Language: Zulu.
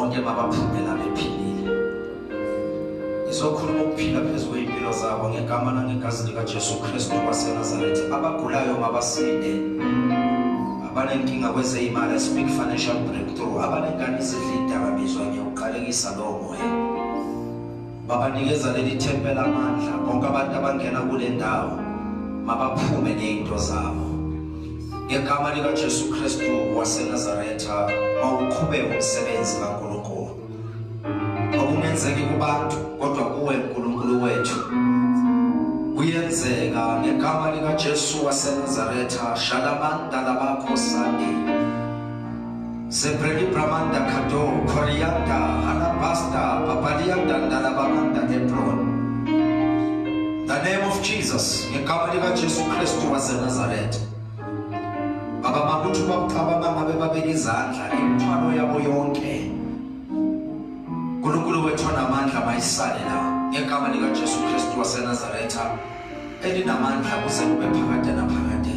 bonke mabaphumela bephilile. Izokhuluma ukuphila phezu kwempilo zabo ngegama nangegazi likaJesu Kristu waseNazaretha. Abagulayo mabasinde, abanenkinga kwezeyimali, speak financial breakthrough, abanengane ezidlidakabizwa ngiyawuqalekisa lowo moya. Babanikeza leli thempela amandla, bonke abantu abangena kule ndawo mabaphume ney'nto zabo ngegama likaJesu Kristu waseNazaretha. Mawuqhubeke umsebenzi kaNkulunkulu, okungenzeki kubantu kodwa kuwe uNkulunkulu wethu kuyenzeka ngegama likaJesu waseNazaretha. Shalamanda labakho sandi sepreli bramanda kato korianda alabasta papalianda ndalabamanda Hebron. The name of Jesus, ngegama likaJesu Kristu waseNazaretha. Baba makuthi baqhaba ngabe babeka izandla imithwalo yabo yonke. uNkulunkulu wethu onamandla mayisale la ngegama likaJesu Kristu waseNazaretha elinamandla kuze kube phakade naphakade.